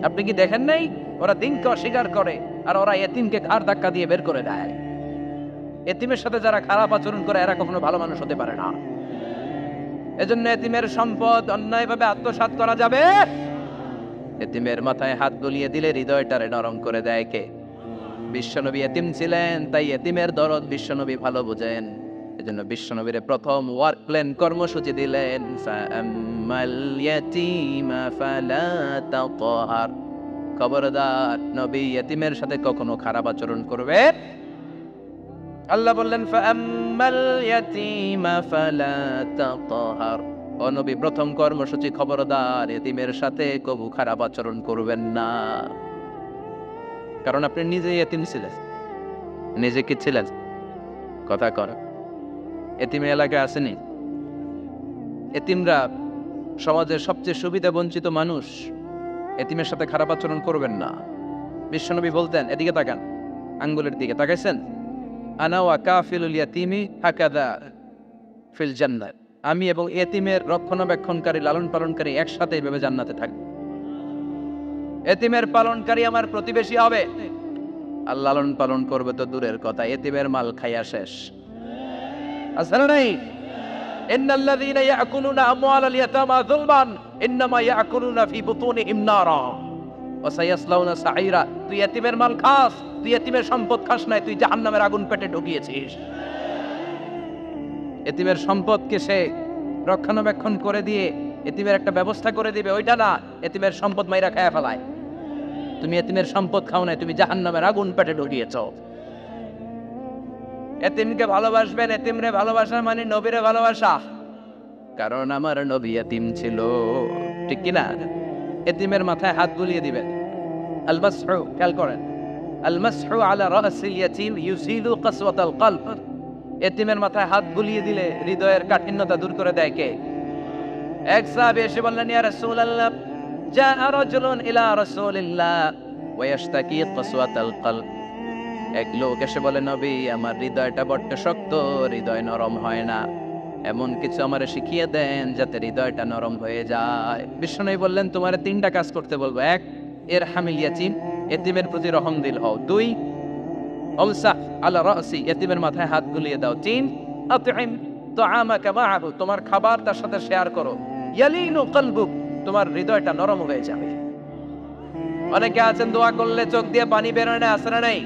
আপনি কি দেখেন নাই ওরা দিনকে অস্বীকার করে আর ওরা এতিমকে ঘাড় ধাক্কা দিয়ে বের করে দেয়। এতিমের সাথে যারা খারাপ আচরণ করে এরা কখনো ভালো মানুষ হতে পারে না। এজন্য এতিমের সম্পদ অন্যায়ভাবে আত্মসাৎ করা যাবে। এতিমের মাথায় হাত বুলিয়ে দিলে হৃদয়টারে নরম করে দেয় কে? বিশ্বনবী এতিম ছিলেন, তাই এতিমের দরদ বিশ্বনবী ভালো বোঝেন। এজন্য বিশ্বনবীর প্রথম ওয়ার্ক প্ল্যান কর্মসূচি দিলেন, ফাআম্মাল ইয়াতীমা ফালা তাকহার। খবরদার নবী এতিমের সাথে কখনো খারাপ আচরণ করবে। আল্লাহ বললেন ফাআম্মাল ইয়াতীমা ফালা তাকহার। ও নবী প্রথম কর্মসূচি খবরদার এতিমের সাথে কবু খারাপ আচরণ করবেন না। কারণ আপনি নিজে এতিম ছিলেন। নিজে কি ছিলেন? কথা কর। এতিম এলাকায় আসেনি? এতিমরা সমাজের সবচেয়ে সুবিধা বঞ্চিত মানুষ। এতিমের সাথে খারাপ আচরণ করবেন না। বিশ্বনবী বলতেন, এদিকে তাকান, আঙ্গুলের দিকে তাকাইছেন, আনা ওয়া কাফিলুল ইয়াতীমি হাকাযা ফিল জান্নাত। আমি এবং এতিমের রক্ষণাবেক্ষণকারী লালন পালনকারী একসাথে এভাবে জান্নাতে থাকব। এতিমের পালনকারী আমার প্রতিবেশী হবে, আর লালন পালন করবে তো দূরের কথা, এতিমের মাল খাইয়া শেষ। আসলে নাই, ইন্নাল্লাযীনা ইয়াকুলুনা আমওয়ালাল ইয়াতামা যুলমান ইন্নামা ইয়াকুলুনা ফি বুতুনিহিম নারা ওয়া সায়াসলাউনা সাঈরা। তুই এতিমের মাল খাস, তুই এতিমের সম্পদ খাস নাই, তুই জাহান্নামের আগুন পেটে ঢুকিয়েছিস। এতিমের সম্পদকে সে রক্ষণাবেক্ষণ করে দিয়ে এতিমের একটা ব্যবস্থা করে দিবে, ওইটা না, এতিমের সম্পদ মাইরা খায়া ফেলায়। তুমি এতিমের সম্পদ খাও নাই, তুমি জাহান্নামের আগুন পেটে ঢুকিয়েছ। এতিমকে ভালোবাসবেন, এতিমরে ভালোবাসা মানে নবীরে ভালোবাসা। কারণ আমার নবী এতিম ছিল, ঠিক কিনা? এতিমের মাথায় হাত বুলিয়ে দিবেন। আল মাসহু, খেয়াল করেন, আল মাসহু আলা রাসিল ইয়াতীম ইউযিলু কাসওয়াতাল কলব। এতিমের মাথায় হাত বুলিয়ে দিলে হৃদয়ের কাঠিন্যতা দূর করে দেয় কে? এক সাহাবী এসে বললেন, ইয়া রাসূলুল্লাহ, জাআ রাজুলুন ইলা রাসূলিল্লাহ ওয়া ইয়াশতাকি কাসওয়াতাল কলব। এক লোক এসে বলে, নবী আমার হৃদয়টা বড্ড শক্ত, হৃদয় নরম হয় না, এমন কিছু আমারে শিখিয়ে দেন যাতে হৃদয়টা নরম হয়ে যায়। বিশ্বনবী বললেন, তোমারে তিনটা কাজ করতে বলবো। এক, ইরহামিল ইয়াতীম, এতিমের প্রতি রহমদিল হও। দুই, আমসাহ আলা রাসি, এতিমের মাথায় হাত বুলিয়ে দাও। তিন, আতইম তুআমাকা মাআহু, তোমার খাবার তার সাথে শেয়ার করো। ইয়ালিনু কলবুক, তোমার হৃদয়টা নরম হয়ে যাবে। অনেকে আছেন দোয়া করলে চোখ দিয়ে পানি বের হয় না, আছে না নাই?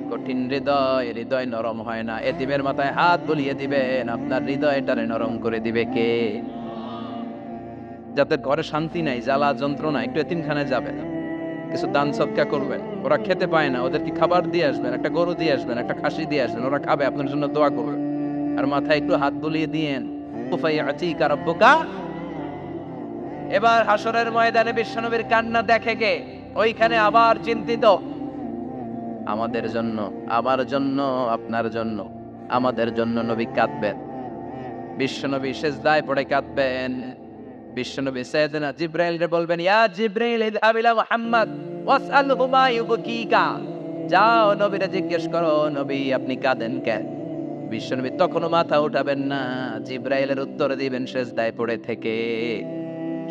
কঠিন হৃদয়, হৃদয় নরম হয় না। এতিমের মাথায় হাত বুলিয়ে দিবেন, আপনার হৃদয়টারে নরম করে দিবে কে? যাদের ঘরে শান্তি নাই, জ্বালা যন্ত্রণা, একটু এতিমখানায় যাবেন, কিছু দান সদকা করবেন। ওরা খেতে পায় না, ওদেরকে খাবার দিয়ে আসবেন, একটা গরু দিয়ে আসবেন, একটা খাসি দিয়ে আসবেন, ওরা খাবে, আপনার জন্য দোয়া করবে। আর মাথায় একটু হাত বুলিয়ে দিয়েন, উফাইয়াতিকা রাব্বুকা। এবার হাসরের ময়দানে বিশ্বনবীর কান্না দেখে কে? ওইখানে আবার চিন্তিত, আমাদের জন্য, আমার জন্য, আপনার জন্য, আমাদের জন্য নবী কাঁদবেন। বিশ্বনবী সিজদায় পড়ে কাঁদবেন। বিশ্বনবী সাইয়েদনা জিবরাইলকে বলবেন, ইয়া জিবরাইল ইযহাব ইলা মুহাম্মদ ওয়াসআলহু মা ইউবকিকা। যাও নবীরে জিজ্ঞেস করো, নবী আপনি কাঁদেন কেন? বিশ্বনবী তখনও মাথা উঠাবেন না, জিবরাইলের উত্তর দিবেন সিজদায় পড়ে থেকে।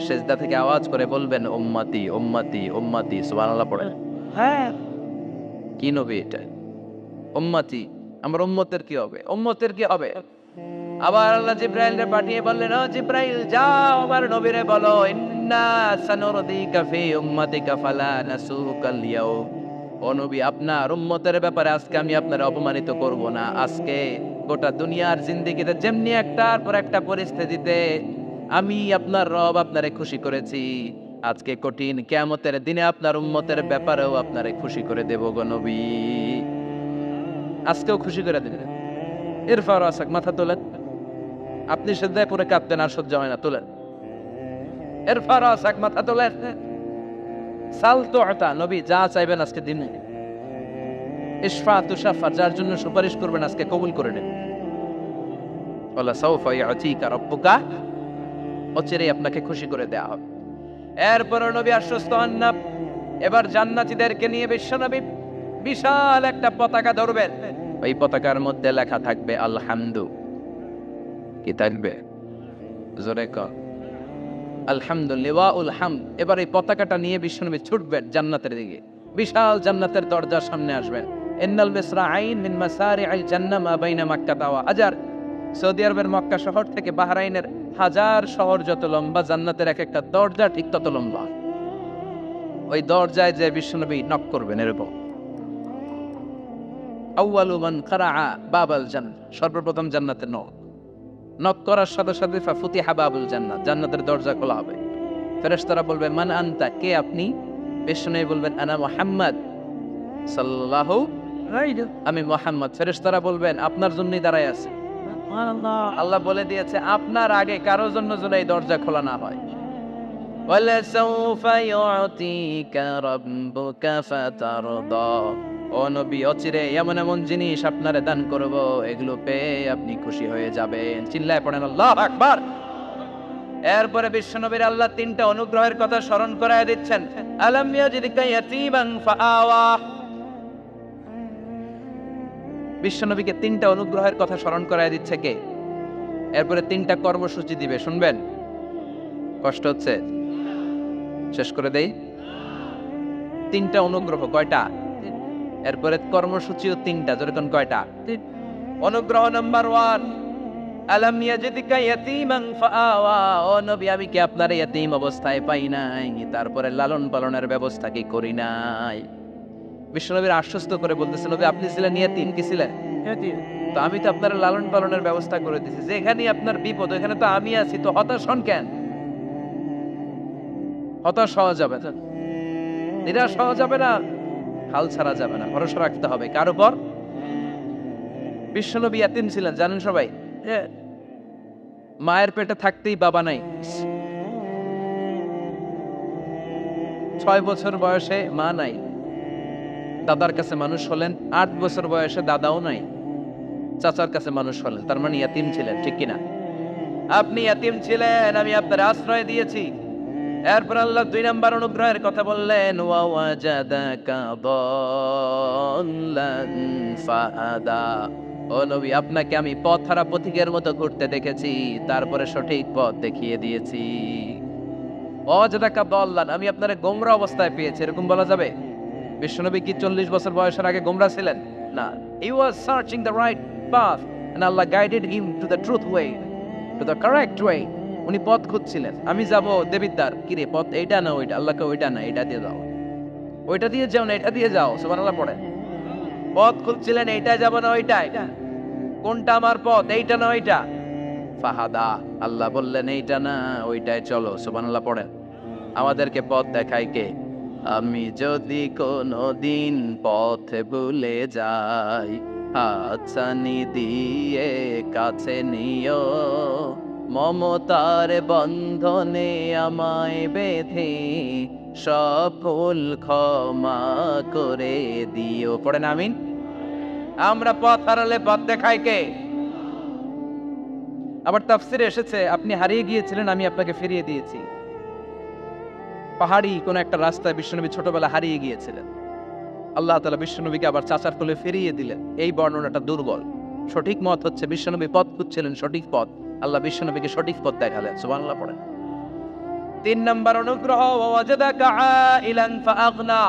সিজদা থেকে আওয়াজ করে বলবেন, উম্মতি উম্মতি উম্মতি, সুবহানাল্লাহ পড়ে। হ্যাঁ, কি নবী এটা? উম্মতি, আমার উম্মতের কি হবে? উম্মতের কি হবে? আবার আল্লাহ জিবরাইলকে পাঠিয়ে বললেন, ও জিবরাইল যাও আমার নবীরে বলো, ইন্না সানুরদিকা ফি উম্মতিকা ফালা নাসুকাল ইয়াউম। ও নবী, আপনার উম্মতের ব্যাপারে আজকে আমি আপনার অপমানিত করব না। আজকে গোটা দুনিয়ার জিন্দেগিতে যেমনি একটার পর একটা পরিস্থিতিতে আমি আপনার রব আপনারে খুশি করেছি, আজকে কঠিন কিয়ামতের দিনে আপনার উম্মতের ব্যাপারেও আপনারে খুশি করে দেব গো নবী। আজকেও খুশি করে দেবেন। ইরফা রাসাক, মাথা তোলেন। আপনি সিজদায় পড়ে কাঁদতেন, আর সহ্য হয় না, তোলেন। ইরফা রাসাক, মাথা তোলেন। সাল তুআতা, নবী যা চাইবেন আজকে দিনে। ইশফা তুশাফা, যার জন্য সুপারিশ করবেন আজকে কবুল করে নেন। ওয়ালা সাউফা ইয়াতিকা রাব্বুকা, অচিরেই আপনাকে খুশি করে দেয়া হবে। এরপর নবী আশ্বস্ত হন না। এবার জান্নাতীদেরকে নিয়ে বিশ্বনবী বিশাল একটা পতাকা ধরবেন। ওই পতাকার মধ্যে লেখা থাকবে আলহামদু। কি থাকবে? জোরে কর। আলহামদুলিল্লাহ উল হামদ। এবার এই পতাকাটা নিয়ে বিশ্বনবী ছুটবেন জান্নাতের দিকে, বিশাল জান্নাতের দরজার সামনে আসবেন। ইন্নাল মিসরাঈন মিন মাসারি'আল জান্নাহ মা বাইনা মাক্কা ওয়া হাজার। সৌদি আরবের মক্কা শহর থেকে বাহরাইনের হাজার শহর যত লম্বা, জান্নাতের এক একটা দরজা ঠিক তত লম্বা। ওই দরজায় যে বিশ্বনবী নক করবেন এরকম, আউয়ালু মান কারাআ বাবাল জান্নাহ, সর্বপ্রথম জান্নাতের নক করার সাথে সাথে ফাফুতিহা বাবুল জান্নাত, জান্নাতের দরজা খোলা হবে। ফেরেশতারা বলবে মান আনতা, কে আপনি? বিশ্বনবী বলবেন আনা মুহাম্মদ সাল্লাল্লাহু আলাইহি, আমি মুহাম্মদ। ফেরেশতারা বলবেন আপনার জন্যই দাঁড়ায় আছে। আল্লাহ বলে দিয়েছে আপনার আগে কারোর জন্য যেন এই দরজা খোলা না হয়। ওয়ালা সাউফা ইউতিকা রাব্বুকা ফাতারদা, ও নবী অচিরে এমন এমন জিনিস আপনারে দান করব, এগুলো পেয়ে আপনি খুশি হয়ে যাবেন। চিল্লায় পড়েন আল্লাহু আকবার। এরপরে বিশ্বনবীর আল্লাহ তিনটা অনুগ্রহের কথা স্মরণ করায় দিচ্ছেন। আলাম ইয়াজিদকা ইয়াতীমান ফাআওয়া, বিশ্বনবীকে তিনটা অনুগ্রহের কথা স্মরণ করায় দিচ্ছে কে? এরপরে তিনটা কর্মসূচি দিবে, শুনবেন? কষ্ট হচ্ছে? শেষ করে দেই। তিনটা অনুগ্রহ কয়টা? এরপরে কর্মসূচিও তিনটা, যেরকম কয়টা? অনুগ্রহ নাম্বার 1, আলাম ইয়াজিদকা ইয়াতীমান ফাআওয়া, ও নবী আমি কি আপনার ইয়াতীম অবস্থায় পাই নাই, তারপরে লালন পালনের ব্যবস্থা কি করি নাই? বিশ্বনবীর আশ্বস্ত করে বলতেছে নবী আপনি ছিলেন ইয়াতীম, কি ছিলেন? ইয়াতীম। তো আমি তো আপনার লালন পালনের ব্যবস্থা করে দিয়েছি, যেখানে আপনার বিপদ ওখানে তো আমি আছি, তো হতাশ হন কেন? হতাশ হওয়া যাবে না, নিরাশ হওয়া যাবে না, হাল ছাড়া যাবে না, ভরসা রাখতে হবে কার উপর? বিশ্বনবী ইয়াতীম ছিলেন জানেন সবাই। মায়ের পেটে থাকতেই বাবা নাই, 6 বছর বয়সে মা নাই, দাদার কাছে মানুষ হলেন, 8 বছর বয়সে দাদাও নাই, চাচার কাছে মানুষ হলেন, তার মানে ইয়াতীম ছিলেন, ঠিক কিনা? আপনি ইয়াতীম ছিলেন, আমি আপনার আশ্রয় দিয়েছি। এরপর আল্লাহ 2 নাম্বার অনুগ্রহের কথা বললেন, ওয়া ওয়াজাদাকা দাল্লান ফাহাদা, ও নবী আপনাকে আমি পথহারা পথিকের মতো ঘুরতে দেখেছি, তারপরে সঠিক পথ দেখিয়ে দিয়েছি। ওয়াজাদাকা দাল্লান, আমি আপনারে গোমরা অবস্থায় পেয়েছি, এরকম বলা যাবে? বিশ্বনবী কি 40 বছর বয়সের আগে গোমরা ছিলেন? না, he was searching the right path and Allah guided him to the truth way, to the correct way. উনি পথ খুঁজছিলেন, আমি যাব দেবিদ্বার, কি রে পথ এইটা না ওইটা? আল্লাহকে ওইটা না এটা দিয়ে যাও, ওইটা দিয়ে যাও না এটা দিয়ে যাও, সুবহানাল্লাহ পড়েন। পথ খুঁজছিলেন, এইটা যাব না ওইটা, এটা কোনটা আমার পথ, এইটা না ওইটা? ফাহাদা, আল্লাহ বললেন এইটা না ওইটাই চলো, সুবহানাল্লাহ পড়েন। আমাদেরকে পথ দেখায় কে? আমি যদি কোনদিন পথ ভুলে যাই, হাতছানি দিয়ে কাছে নিও, মমতার বন্ধনে আমায় বেঁধে সব ভুল ক্ষমা করে দিও, পড়েন আমিন। আমরা পথ হারালে পথ দেখায় কে? আবার তাফসিরে এসেছে আপনি হারিয়ে গিয়েছিলেন, আমি আপনাকে ফিরিয়ে দিয়েছি। পাহাড়ি কোন একটা রাস্তায় বিশ্বনবী ছোটবেলা হারিয়ে গিয়েছিলেন, আল্লাহ তাআলা বিশ্বনবীকে আবার চাচার কোলে ফিরিয়ে দিলেন। এই বর্ণনাটা দুর্বল, সঠিক মত হচ্ছে বিশ্বনবী পথ খুঁজছিলেন, সঠিক পথ, আল্লাহ বিশ্বনবীকে সঠিক পথ দেখালেন, সুবহানাল্লাহ পড়েন। 3 নাম্বার অনুগ্রহ, ওয়াজাদাকা আইলান ফাআগনা,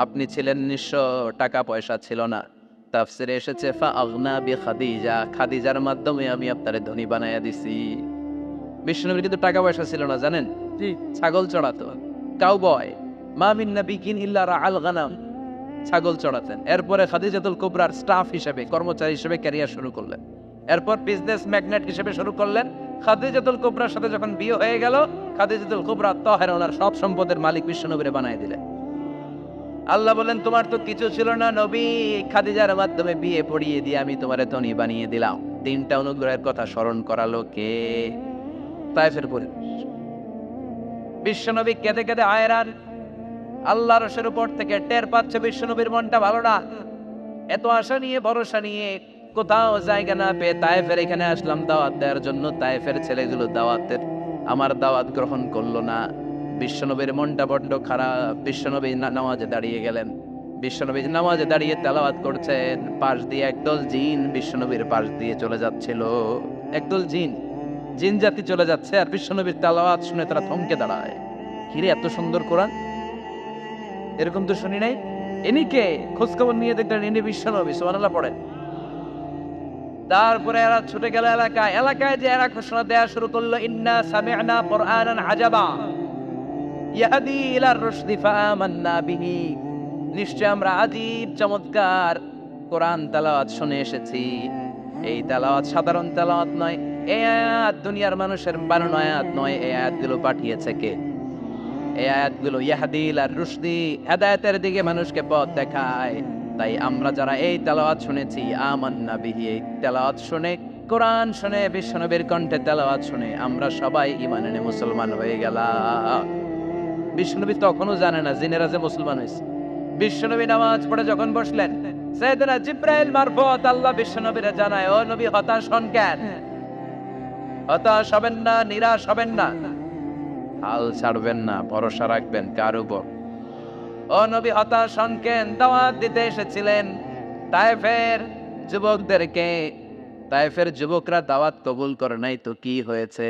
আপনি ছিলেন নিঃস্ব, টাকা পয়সা ছিল না, তাফসিরে এসেছে ফাআগনা বিখাদিজা, খাদিজার মাধ্যমে আমি আপনারে ধনী বানায়া দিছি। বিশ্বনবীর কিন্তু টাকা পয়সা ছিল না জানেন, ছাগল চড়াতো, কাউবয়, মা মিন নাবিয়্যিন ইল্লা রাআল গানাম, ছাগল চড়াতেন। এরপরে খাদিজাতুল কুবরার স্টাফ হিসেবে, কর্মচারী হিসেবে ক্যারিয়ার শুরু করলেন। এরপর বিজনেস ম্যাগনেট হিসেবে শুরু করলেন। খাদিজাতুল কুবরার সাথে যখন বিয়ে হয়ে গেল, খাদিজাতুল কুবরা তাহেরা ওনার সব সম্পদের মালিক বিশ্বনবীরে বানায় দিলেন। আল্লাহ বলেন তোমার তো কিছু ছিল না নবী, খাদিজার মাধ্যমে বিয়ে পড়িয়ে দিয়ে আমি তোমারে ধনী বানিয়ে দিলাম। 3টা অনুগ্রহের কথা স্মরণ করালো কে? তায়েফের পরিবেশ। বিশ্বনবী কেঁদে কেঁদে হায়রান, আল্লাহর রসের উপর থেকে টের পাচ্ছে বিশ্বনবীর মনটা ভালো না। এত আশা নিয়ে ভরসা নিয়ে কোথাও জায়গা না পেয়ে তায়েফের এখানে আসলাম দাওয়াত দেওয়ার জন্য। তায়েফের ছেলেগুলো আমার দাওয়াত গ্রহণ করলো না। বিশ্বনবীর মনটা বড্ড খারাপ। বিশ্বনবী নামাজে দাঁড়িয়ে গেলেন। বিশ্বনবী নামাজে দাঁড়িয়ে তেলাওয়াত করছেন, পাশ দিয়ে একদল জিন বিশ্বনবীর পাশ দিয়ে চলে যাচ্ছিল। একদল জিন জিন জাতি চলে যাচ্ছে আর বিশ্বনবীর তেলাওয়াত শুনে তারা থমকে দাঁড়ায়। কিরে এত সুন্দর কোরআন, এরকম তো শুনি নাই। ইনি কে? খোঁজখবর নিয়ে দেখলেন ইনি বিশ্বনবী। সুবহানাল্লাহ পড়েন। তারপরে এরা ছুটে গেল এলাকায়। এলাকায় যে এরা ঘোষণা দেয়া শুরু করলো, ইন্না সামি'না কুরআনান আজাবা ইয়াহদি ইলার রুশদি ফাআমান্না বিহি। নিশ্চয় আমরা আজীব চমৎকার কোরআন তেলাওয়াত শুনে এসেছি। এই তেলাওয়াত সাধারণ তেলাওয়াত নয়, এই আয়াত দুনিয়ার মানুষের বানানো আয়াত নয়। এই আয়াতগুলো পাঠিয়েছে কে? এই আয়াতগুলো ইয়াহদি ইলার রুশদি, হেদায়েতের দিকে মানুষকে পথ দেখায়। তাই আমরা যারা এই তেলাওয়াত শুনেছি, আমান্না বিহি, এই তেলাওয়াত শুনে, কোরআন শুনে, বিশ্বনবীর কণ্ঠে তেলাওয়াত শুনে আমরা সবাই ঈমান এনে মুসলমান হয়ে গেলাম। বিশ্বনবী তখনও জানে না জিনেরা যে মুসলমান হয়েছে। বিশ্বনবী নামাজ পড়ে যখন বসলেন, সাইয়েদনা জিবরাইল মারফত আল্লাহ বিশ্বনবীরে জানায়, ও নবী হতাশ হন কেন? হতাশ হবেন না, নিরাশ হবেন না, হাল ছাড়বেন না, ভরসা রাখবেন কার উপর? ও নবী হতাশ হন কেন? দাওয়াত দিতে এসেছিলেন তায়েফের যুবকদেরকে। তায়েফের যুবকরা দাওয়াত কবুল করে নাই তো কি হয়েছে?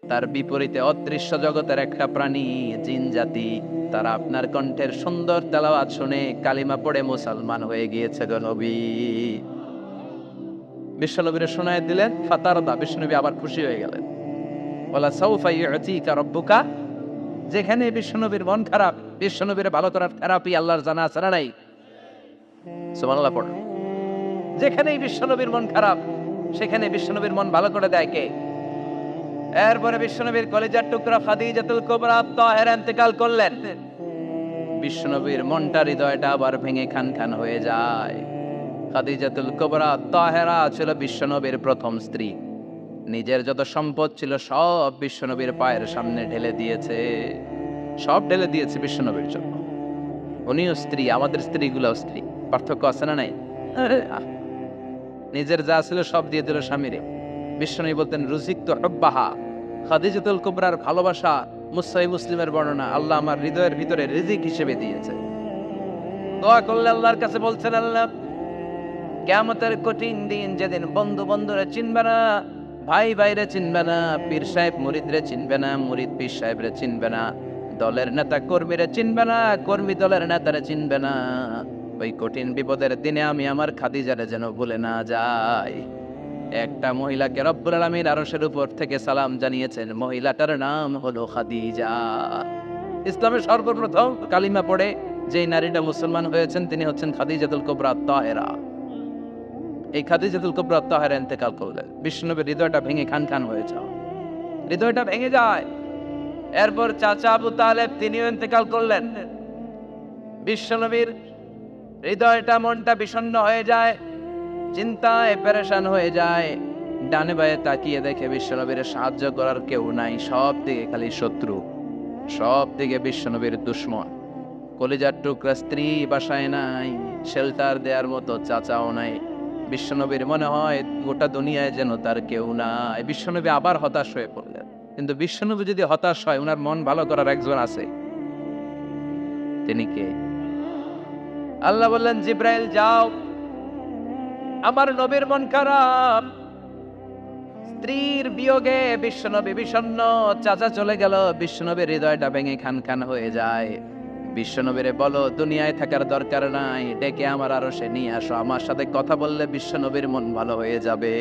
তার বিপরীতে অদৃশ্য জগতের একটা প্রাণী, জিন জাতি, তারা আপনার কণ্ঠের সুন্দর তেলাওয়াত শুনে কালিমা পড়ে মুসলমান হয়ে গিয়েছে গো নবী। বিশ্বনবীরে শোনায় দিলেন, ফাতারদা, বিশ্বনবী আবার খুশি হয়ে গেলেন। ওয়ালা সাউফা ইউতিকা রাব্বুকা। যেখানে বিশ্বনবীর মন খারাপ, বিশ্বনবীর ভালো করার থেরাপি আল্লাহর জানা আছে না নাই? সুবহানাল্লাহ পড়ুন। যেখানেই বিশ্বনবীর মন খারাপ, সেখানে বিশ্বনবীর মন ভালো করে দেয় কে? এরপরে বিশ্বনবীর কলিজার টুকরা খাদিজাতুল কুবরা তাহেরা ইন্তেকাল করলেন। বিশ্বনবীর মনটা, হৃদয়টা আবার ভেঙে খান খান হয়ে যায়। খাদিজাতুল কুবরা তাহেরা ছিল বিশ্বনবীর প্রথম স্ত্রী। নিজের যত সম্পদ ছিল সব বিশ্বনবীর পায়ের সামনে ঢেলে দিয়েছে, সব ঢেলে দিয়েছে বিশ্বনবীর জন্য। উনিও স্ত্রী, আমাদের স্ত্রীগুলোও স্ত্রী, পার্থক্য আছে না নাই? নিজের যা ছিল সব দিয়ে দিল স্বামীরে। বিশ্বনবী বলতেন, রুজিকতু হুব্বাহা। খাদিজাতুল কুবরার ভালোবাসা মুসলিম মুসলিমের বর্ণনা, আল্লাহ আমার হৃদয়ের ভিতরে রিজিক হিসেবে দিয়েছে। দোয়া করলে আল্লাহর কাছে বলছেন, আল্লাহ কিয়ামতের কঠিন দিন, যেদিন বন্ধু বন্ধুরে চিনবে না, ভাই ভাইরে চিনবে না, পীর সাহেব মুরিদরে চিনবে না, মুরিদ পীর সাহেবরে চিনবে না, দলের নেতা কর্মীরে চিনবে না, কর্মী দলের নেতারে চিনবে না, ওই কঠিন বিপদের দিনে আমি আমার খাদিজারে যেন ভুলে না যাই। একটা মহিলাকে রব্বুল আলামিন আরশের উপর থেকে সালাম জানিয়েছেন, মহিলাটার নাম হলো খাদিজা। ইসলামের সর্বপ্রথম কালিমা পড়ে যেই নারীটা মুসলমান হয়েছেন তিনি হচ্ছেন খাদিজাতুল কুবরা তাহেরা। এই খাদিজাতুল কুবরা তাহেরা ইন্তেকাল করলেন। বিশ্বনবীর হৃদয়টা ভেঙে খান খান হয়ে যায়, হৃদয়টা ভেঙে যায়। এরপর চাচা আবু তালেব তিনিও ইন্তেকাল করলেন। বিশ্বনবীর হৃদয়টা, মনটা বিষণ্ণ হয়ে যায়, চিন্তায় পেরেশান হয়ে যায়। ডানে বায়ে তাকিয়ে দেখে বিশ্বনবীর সাহায্য করার কেউ নাই, সব দিকে খালি শত্রু, সব দিকে বিশ্বনবীর দুশ্মন। কলিজার টুকরা স্ত্রী বাসায় নাই, শেল্টার দেওয়ার মতো চাচাও নাই। বিশ্বনবীর মনে হয় গোটা দুনিয়ায় যেন তার কেউ নাই। বিশ্বনবী আবার হতাশ হয়ে পড়লেন। কিন্তু বিশ্বনবী যদি হতাশ হয়, ওনার মন ভালো করার একজন আছে। তিনি কে? আল্লাহ বললেন, জিব্রাইল যাও, আমার নবীর মন খারাপ, স্ত্রীর বিয়োগে বিশ্বনবী বিষণ্ণ, চাচা চলে গেল, বিশ্বনবীর হৃদয়টা ভেঙে খান খান হয়ে যায়। বিশ্বনবীরে বলো দুনিয়ায় থাকার দরকার নাই, ডেকে আমার আরশে নিয়ে আসো, আমার সাথে কথা বললে বিশ্বনবীর মন ভালো হয়ে যাবে।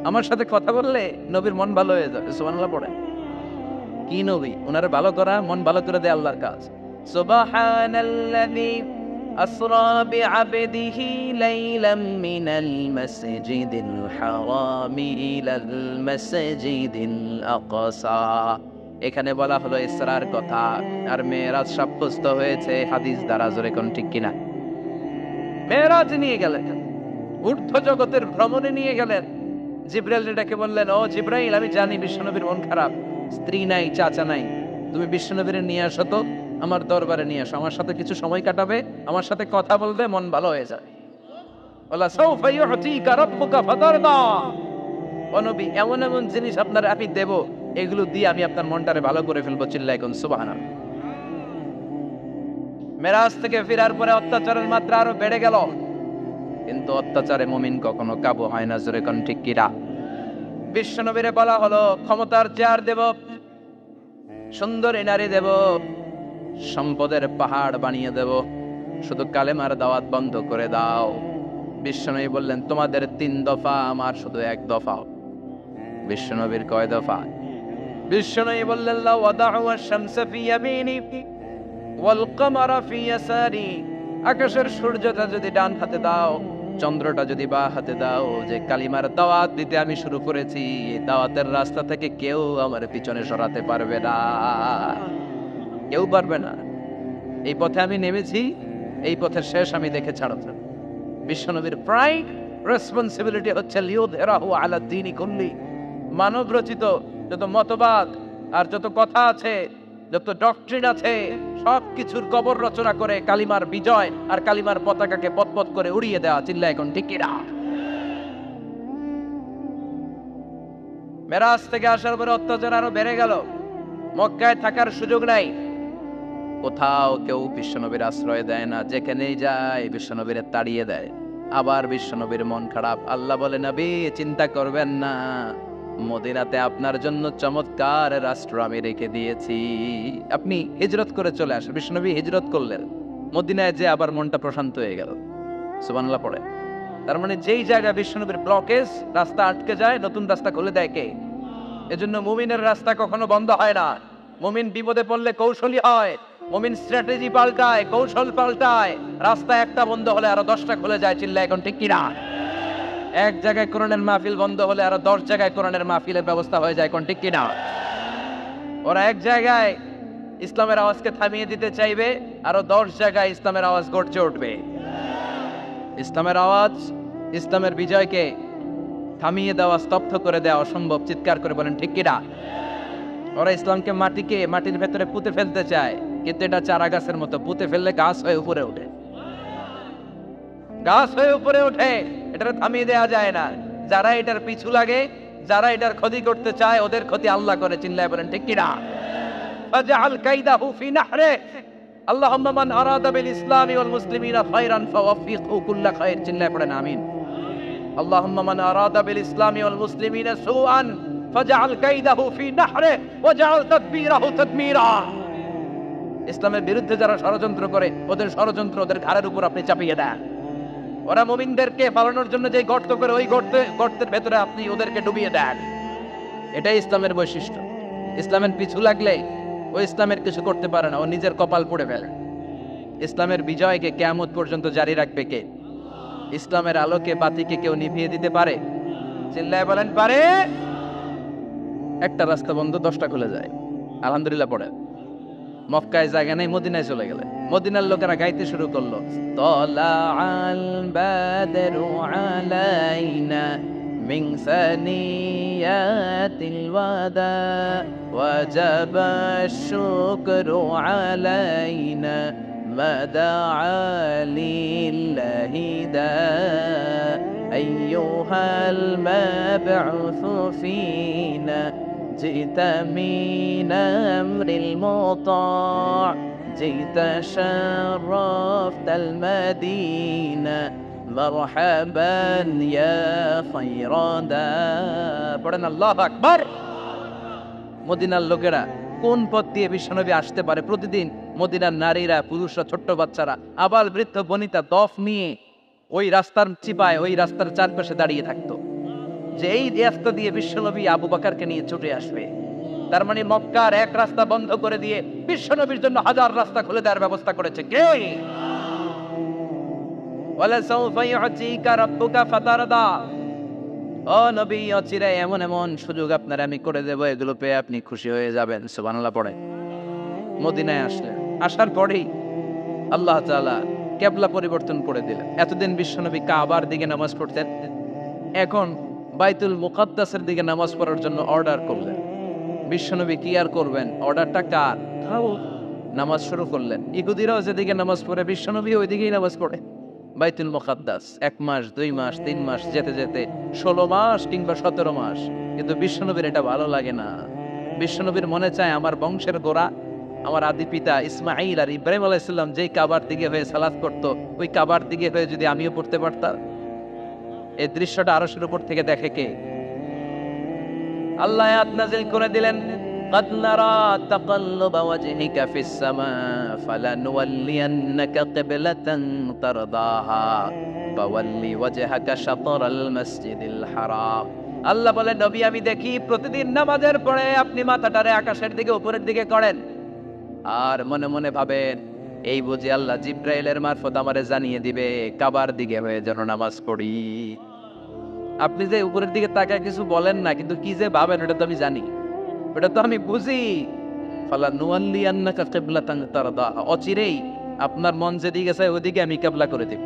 আমার সাথে কথা বললে নবীর মন ভালো হয়ে যাবে। সুবহানাল্লাহ পড়ে। কি নবী? ওনার ভালো করা, মন ভালো করে দেয় আল্লাহর কাজ। সুবহানাল্লাযী আসরা বিআবদিহি লাইলাম মিনাল মাসজিদিল হারামি ইলাল মাসজিদিল আকসা। এখানে বলা হলো ইসরার কথা, আর মেরাজ সাব্যস্ত হয়েছে হাদিস দ্বারা। জোরে কোন ঠিক কিনা? মেরাজ নিয়ে গেলেন, ঊর্ধ্ব জগতের ভ্রমণে নিয়ে গেলেন। জিব্রাইল ডেকে বললেন, ও জিব্রাইল, আমি জানি বিশ্বনবীর মন খারাপ, স্ত্রী নাই, চাচা নাই, তুমি বিশ্বনবীর নিয়ে আসো তো, আমার দরবারে নিয়ে আসো, আমার সাথে কিছু সময় কাটাবে, আমার সাথে কথা বলবে, মন ভালো হয়ে যাবে। ওয়ালা সাউফা ইউতিকা রাব্বুকা ফাতারদা। ও নবী, এমন এমন জিনিস আপনার আমি দেব, এগুলো দিয়ে আমি আপনার মনটারে ভালো করে ফেলবো। চিল্লায় কোন সুবহানাল্লাহ। মেরাজ থেকে ফেরার পরে অত্যাচারের মাত্রা আরো বেড়ে গেল, কিন্তু অত্যাচারে মুমিন কখনো কাবু হয় না। জোরে কোন ঠিক কিনা? বিশ্বনবীরে বলা হলো ক্ষমতার চেয়ার দেব, সুন্দরী নারী দেব, সম্পদের পাহাড় বানিয়ে দেব, শুধু কালেমার দাওয়াত বন্ধ করে দাও। বিশ্বনবী বললেন তোমাদের 3 দফা, আমার শুধু 1 দফা। বিশ্বনবীর কয় দফা? বিশ্বনবী বললেন লা ওয়াদাউ আশ-শামসা ফি ইয়ামিনি ওয়াল কামারা ফি ইয়াসারি, আকাশের সূর্যটা যদি ডান হাতে দাও, চন্দ্রটা যদি বাঁ হাতে দাও, যে কালিমার দাওয়াত দিতে আমি শুরু করেছি, এই দাওয়াতের রাস্তা থেকে কেউ আমার পিছনে সরাতে পারবে না, কেউ পারবে না। এই পথে আমি নেমেছি, এই পথের শেষ আমি দেখে ছাড়ব। বিশ্বনবীর প্রাইড রেসপন্সিবিলিটি হচ্ছে লিউযহিরাহু আলা দ্বীনি কুল্লি, মানব রচিত যত মতবাদ আর যত কথা আছে, যত ডক্ট্রিন আছে, সবকিছুর কবর রচনা করে কালিমার বিজয় আর কালিমার পতাকাকে পতপত করে উড়িয়ে দেওয়া। চিল্লা এখন ঠিক কিনা? মেরাজ থেকে আসার পরে অত্যাচার আরো বেড়ে গেল, মক্কায় থাকার সুযোগ নাই, কোথাও কেউ বিশ্বনবীর আশ্রয় দেয় না, যেখানেই যায় বিশ্বনবীর তাড়িয়ে দেয়। আবার বিশ্বনবীর মন খারাপ, আল্লাহ বলে নবী চিন্তা করবেন না, মদিনাতে আপনার জন্য চমৎকার রাষ্ট্র আমি রেখে দিয়েছি, আপনি হিজরত করে চলে আসেন। বিশ্বনবী হিজরত করলেন, মদিনায় যে আবার মনটা প্রশান্ত হয়ে গেল। সুবহানাল্লাহ পড়ে। তার মানে যেই জায়গায় বিশ্বনবীর ব্লকেজ, রাস্তা আটকে যায়, নতুন রাস্তা খুলে দেয় কে? এজন্য মুমিনের রাস্তা কখনো বন্ধ হয় না। মুমিন বিপদে পড়লে কৌশলী হয়, মুমিন স্ট্র্যাটেজি পাল্টায়, কৌশল পাল্টায়। রাস্তা একটা বন্ধ হলে আরো 10টা খুলে যায়। চিল্লা এখন ঠিক কিনা? এক জায়গায় কোরআনের মাহফিল বন্ধ হলে আরো 10 জায়গায় কোরআনের মাহফিলের ব্যবস্থা হয়ে যায়। কোন ঠিক কিনা? ওরা এক জায়গায় ইসলামের আওয়াজকে থামিয়ে দিতে চাইবে, আরো 10 জায়গায় ইসলামের আওয়াজ গর্জে উঠবে। ইসলামের আওয়াজ, ইসলামের বিজয়কে থামিয়ে দেওয়া, স্তব্ধ করে দেওয়া অসম্ভব। চিৎকার করে বলেন ঠিক কিনা? ওরা ইসলামকে মাটির ভেতরে পুঁতে ফেলতে চায়, কিন্তু এটা চারা গাছের মতো, পুঁতে ফেললে গাছ হয়ে উপরে ওঠে, গাছ হয়ে উপরে ওঠে, এটা থামিয়ে দেওয়া যায় না। যারা এটার পিছু লাগে, যারা এটার ক্ষতি করতে চায়, ওদের ক্ষতি আল্লাহ করে। চিল্লায় বলেন ঠিক কিনা? ফাজআল কাইদাহু ফি নাহরে, আল্লাহুম্মা মান আরাদা বিল ইসলামি ওয়াল মুসলিমিনা খায়রান ফাওয়াফিকহু কুল্লা খায়র। চিল্লায় পড়েন আমিন। আল্লাহুম্মা মান আরাদা বিল ইসলামি ওয়াল মুসলিমিনা সুআন ফাজআল কাইদাহু ফি নাহরে ওয়াজআল তাদবীরাহু তাদমীরা। ইসলামের বিরুদ্ধে যারা ষড়যন্ত্র করে, ওদের ষড়যন্ত্র ওদের ঘাড়ের উপর আপনি চাপিয়ে দেন। ওরা মুমিনদেরকে পালানোর জন্য যে গর্ত করে, ওই গর্তের ভেতরে আপনি ওদেরকে ডুবিয়ে দেন। এটাই ইসলামের বৈশিষ্ট্য। ইসলামের পিছু লাগলে ও ইসলামের কিছু করতে পারে না, ও নিজের কপাল পুড়ে ফেলে। ইসলামের বিজয়কে কিয়ামত পর্যন্ত জারি রাখবে কে? ইসলামের আলোকে বাতিকে কেউ নিভিয়ে দিতে পারে? চিল্লায় বলেন পারে? একটা রাস্তা বন্ধ, 10টা খুলে যায়। আলহামদুলিল্লাহ পড়ে। মক্কায় জায়গা নেই, মদিনায় চলে গেলে মদিনার লোকেরা গাইতে শুরু করলো, তলাআল বাদরু আলাইনা মিন সানিয়াতিল ওয়াদা ওয়াজাবা শুকরু আলাইনা মাদাআ লিল্লাহি দা আইয়ুহাল মাবউসু ফিনা جئت من أمر المطاع جئت شرفت المدينة مرحبا يا خير دا পড়েন আল্লাহু আকবার। মদিনার লোকেরা কোন পথ দিয়ে বিশ্বনবী আসতে পারে? প্রতিদিন মদিনার নারীরা, পুরুষরা, ছোট্ট বাচ্চারা, আবাল বৃদ্ধ বনিতা দফ নিয়ে ওই রাস্তার চিপায়, ওই রাস্তার চারপাশে দাঁড়িয়ে থাকতো, যে এই রাস্তা দিয়ে বিশ্বনবী আবু বকরকে নিয়ে ছুটে আসবে। তার মানে মক্কার এক রাস্তা বন্ধ করে দিয়ে বিশ্বনবীর জন্য হাজার রাস্তা খুলে দেওয়ার ব্যবস্থা করেছে কে? ওয়ালা সাউফা ইউতিকা রাব্বুকা ফাতারদা। ও নবী, অচিরে এমন এমন সুযোগ আপনার আমি করে দেব, এগুলো পেয়ে আপনি খুশি হয়ে যাবেন। সুবহানাল্লাহ পড়ে। মদিনায় আসলেন, আসার পরেই আল্লাহ তাআলা কিবলা পরিবর্তন করে দিলেন। এতদিন বিশ্বনবী কাবার দিকে নামাজ পড়তেন, এখন বাইতুল মুকাদ্দাসের দিকে নামাজ পড়ার জন্য অর্ডার করলেন। বিশ্বনবী কি আর করবেন? অর্ডারটা কার? নামাজ শুরু করলেন। ইহুদিরাও যেদিকে নামাজ পড়ে, বিশ্বনবী ওই দিকেই নামাজ পড়ে। বাইতুল মুকাদ্দাস 1 মাস, 2 মাস, 3 মাস, যেতে যেতে 16 মাস কিংবা 17 মাস, কিন্তু বিশ্বনবীর এটা ভালো লাগে না। বিশ্বনবীর মনে চায় আমার বংশের গোড়া, আমার আদি পিতা ইসমাঈল আর ইব্রাহিম আলাইহিস সালাম যেই কাবার দিকে হয়ে সালাত করতো, ওই কাবার দিকে হয়ে যদি আমিও পড়তে পারতাম। এই দৃশ্যটা আরশের উপর থেকে দেখে কে? আল্লাহ আয়াত নাযিল করে দিলেন, قد نرى تقلب وجهك في السماء فلنولينك قبلة ترضاها فول وجهك شطر المسجد الحرام। আল্লাহ বলে, নবী আমি দেখি প্রতিদিন নামাজের পরে আপনি মাথাটারে আকাশের দিকে উপরের দিকে করেন আর মনে মনে ভাবেন এই বুঝি আল্লাহ জিব্রাইলের মারফত আমারে জানিয়ে দিবে কাবার দিকে হয়ে যেন নামাজ পড়ি। আপনি যে উপরের দিকে তাকায় কিছু বলেন না, কিন্তু কি যে ভাবেন ওটা তো আমি জানি, ওটা তো আমি বুঝি। ফালানুওয়াল্লিয়ান্নাকা কিবলাতান তারদাহা, অচিরেই আপনার মন যেদিকে চায় ওদিকে আমি কিবলা করে দেব।